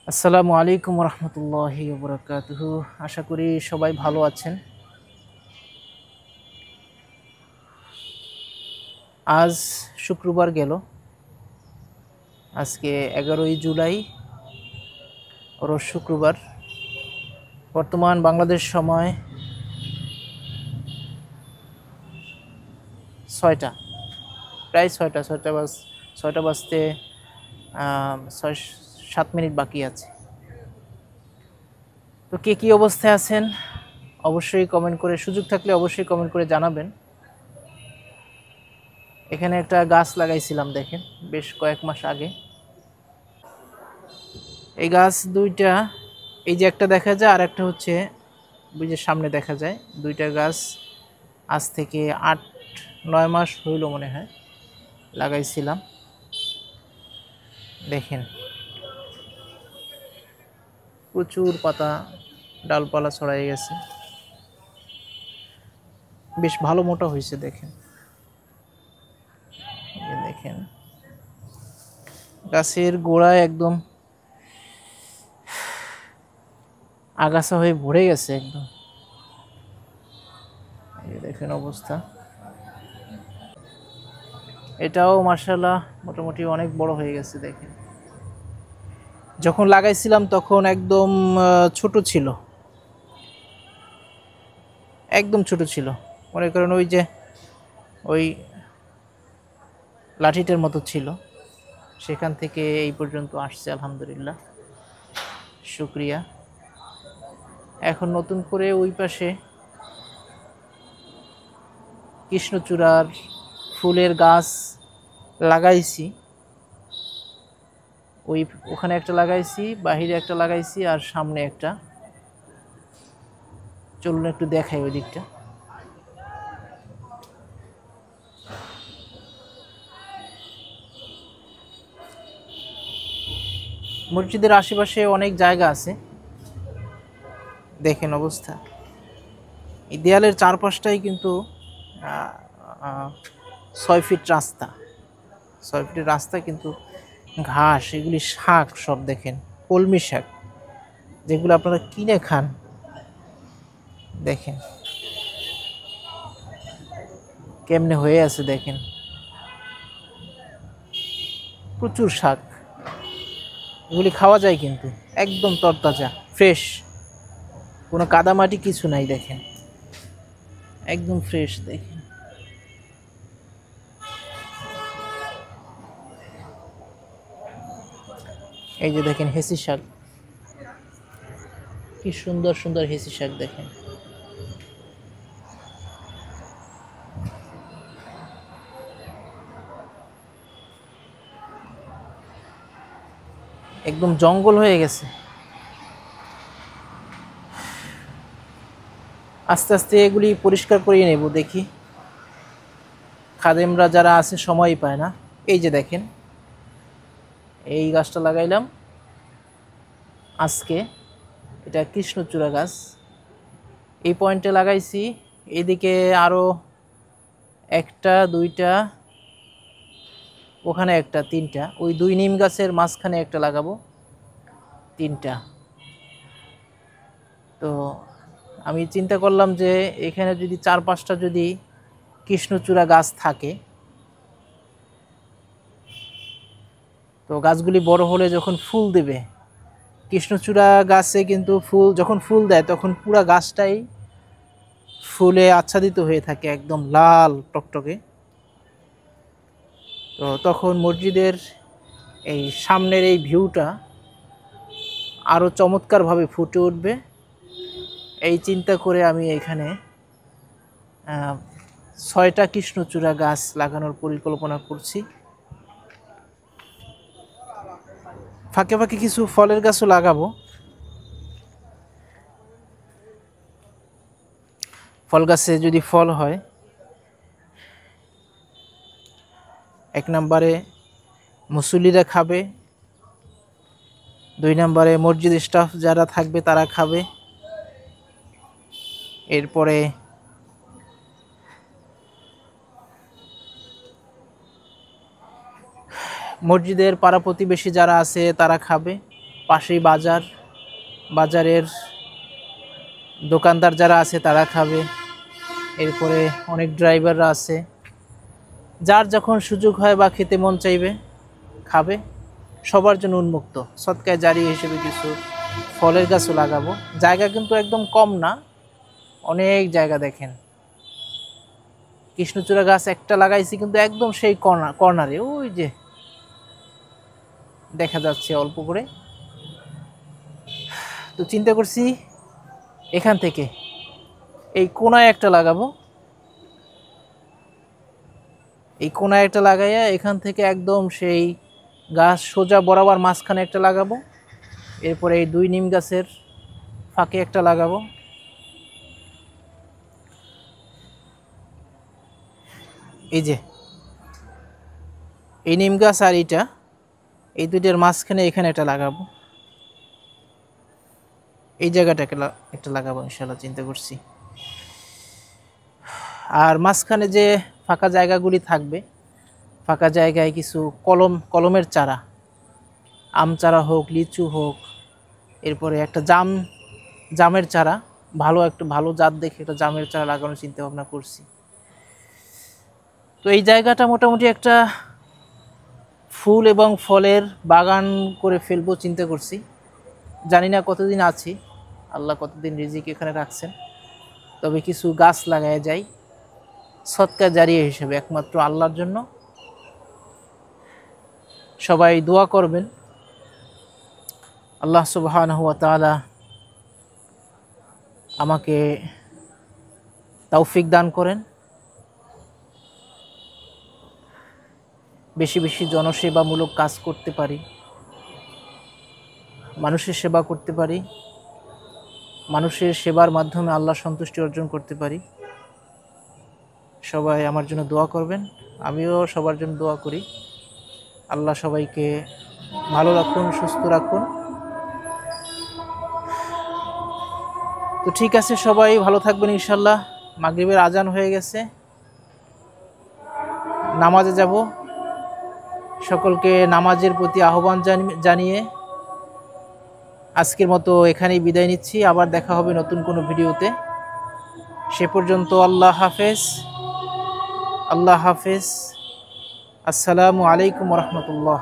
আসসালামু আলাইকুম রহমতুল্লাহি ওবরাকাতুহু। আশা করি সবাই ভালো আছেন। আজ শুক্রবার গেল, আজকে 11ই জুলাই, রোজ শুক্রবার। বর্তমান বাংলাদেশ সময় 6টা, প্রায় 6টা বাজতে 6-7 মিনিট বাকি আছে। তো কে কী অবস্থায় আছেন অবশ্যই কমেন্ট করে, সুযোগ থাকলে অবশ্যই কমেন্ট করে জানাবেন। এখানে একটা গাছ লাগাইছিলাম, দেখেন, বেশ কয়েক মাস আগে। এই গাছ দুইটা, এই যে একটা দেখা যায় আর একটা হচ্ছে ওই যে সামনে দেখা যায়, দুইটা গাছ আজ থেকে 8-9 মাস হইল মনে হয় লাগাইছিলাম। দেখেন প্রচুর পাতা, ডালপালা ছড়াই গেছে, বেশ ভালো মোটা হয়েছে। দেখেন, এই দেখেন গাছের গোড়ায় একদম আগাছা হয়ে ভরে গেছে একদম। এই দেখেন অবস্থা। এটাও মাশাআল্লাহ মোটামুটি অনেক বড় হয়ে গেছে। দেখেন, যখন লাগাইছিলাম তখন একদম ছোট ছিল, একদম ছোট ছিল, মনে করেন ওই যে ওই লাঠিটার মতো ছিল। সেখান থেকে এই পর্যন্ত আসছে, আলহামদুলিল্লাহ, শুক্রিয়া। এখন নতুন করে ওই পাশে কৃষ্ণচূড়ার ফুলের গাছ লাগাইছি। ওখানে একটা লাগাইছি, বাহিরে একটা লাগাইছি, আর সামনে একটা। চলুন একটু দেখাই ওই দিকটা। মসজিদের আশেপাশে অনেক জায়গা আছে, দেখেন অবস্থা। এই দেয়ালের চারপাশটাই কিন্তু 6 ফিট রাস্তা, 6 ফিটের রাস্তা, কিন্তু ঘাস, এগুলি শাক সব। দেখেন কলমি শাক, যেগুলো আপনারা কিনে খান। দেখেন কেমনে হয়ে আছে, দেখেন প্রচুর শাক। এগুলি খাওয়া যায় কিন্তু, একদম তরতাজা, ফ্রেশ, কোনো কাদামাটি কিছু নাই। দেখেন একদম ফ্রেশ। দেখেন এই যে দেখেন হেসি শাক, কি সুন্দর সুন্দর হেসি শাক। দেখেন একদম জঙ্গল হয়ে গেছে। আস্তে আস্তে এগুলি পরিষ্কার করিয়ে নেব, দেখি। খাদেমরা যারা আছে সময়ই পায় না। এই যে দেখেন, এই গাছটা লাগাইলাম আজকে, এটা কৃষ্ণচূড়া গাছ। এই পয়েন্টে লাগাইছি, এদিকে আরও একটা, দুইটা, ওখানে একটা, তিনটা। ওই দুই নিম গাছের মাঝখানে একটা লাগাবো, তিনটা। তো আমি চিন্তা করলাম যে এখানে যদি 4-5টা যদি কৃষ্ণচূড়া গাছ থাকে, তো গাছগুলি বড় হলে যখন ফুল দেবে, কৃষ্ণচূড়া গাছে কিন্তু ফুল যখন ফুল দেয় তখন পুরা গাছটাই ফুলে আচ্ছাদিত হয়ে থাকে, একদম লাল টকটকে। তো তখন মসজিদের এই সামনের এই ভিউটা আরও চমৎকারভাবে ফুটে উঠবে। এই চিন্তা করে আমি এখানে 6টা কৃষ্ণচূড়া গাছ লাগানোর পরিকল্পনা করছি। ফাঁকে ফাঁকে কিছু ফলের গাছও লাগাবো। ফল গাছে যদি ফল হয়, 1 নম্বরে মুসল্লিরা খাবে, 2 নম্বরে মসজিদ স্টাফ যারা থাকবে তারা খাবে, এরপরে মসজিদের পাড়া প্রতিবেশী যারা আছে তারা খাবে, পাশেই বাজার, বাজারের দোকানদার যারা আছে তারা খাবে, এরপরে অনেক ড্রাইভাররা আছে, যার যখন সুযোগ হয় বা খেতে মন চাইবে খাবে, সবার জন্য উন্মুক্ত। সদকায়ে জারিয়া হিসেবে কিছু ফলের গাছও লাগাবো। জায়গা কিন্তু একদম কম না, অনেক জায়গা। দেখেন কৃষ্ণচূড়া গাছ একটা লাগাইছি কিন্তু একদম সেই কর্নারে, ওই যে দেখা যাচ্ছে অল্প করে। তো চিন্তা করছি এখান থেকে এই কোনায় একটা লাগাবো, এই কোনায় একটা লাগাইয়া এখান থেকে একদম সেই গাছ সোজা বরাবর মাঝখানে একটা লাগাবো, এরপরে এই 2 নিম গাছের ফাঁকে একটা লাগাবো। এই যে এই নিম গাছ আর এইটা, এই দুইটার মাঝখানে এখানে একটা লাগাবো, এই জায়গাটাকে একটা লাগাবো ইনশাল্লাহ চিন্তা করছি। আর মাঝখানে যে ফাঁকা জায়গাগুলি থাকবে, ফাঁকা জায়গায় কিছু কলমের চারা, আম চারা হোক, লিচু হোক, এরপরে একটা জামের চারা, ভালো জাত দেখে একটা জামের চারা লাগানোর চিন্তা ভাবনা করছি। তো এই জায়গাটা মোটামুটি একটা ফুল এবং ফলের বাগান করে ফেলবো চিন্তা করছি। জানি না কতদিন আছি, আল্লাহ কতদিন রিজিক এখানে রাখছেন, তবে কিছু গাছ লাগায় যাই সদকায়ে জারিয়া হিসেবে, একমাত্র আল্লাহর জন্য। সবাই দোয়া করবেন আল্লাহ সুবহানাহু ওয়া তাআলা আমাকে তৌফিক দান করেন, বেশি বেশি জনসেবামূলক কাজ করতে পারি, মানুষের সেবা করতে পারি, মানুষের সেবার মাধ্যমে আল্লাহ সন্তুষ্টি অর্জন করতে পারি। সবাই আমার জন্য দোয়া করবেন, আমিও সবার জন্য দোয়া করি। আল্লাহ সবাইকে ভালো রাখুন, সুস্থ রাখুন। তো ঠিক আছে, সবাই ভালো থাকবেন ইনশাল্লাহ। মাগরিবের আজান হয়ে গেছে, নামাজে যাব। সকলকে নামাজের প্রতি আহ্বান জানিয়ে আজকের মতো এখানেই বিদায় নিচ্ছি। আবার দেখা হবে নতুন কোনো ভিডিওতে। সে পর্যন্ত আল্লাহ হাফেজ, আল্লাহ হাফেজ। আসসালামু আলাইকুম ওয়া রাহমাতুল্লাহ।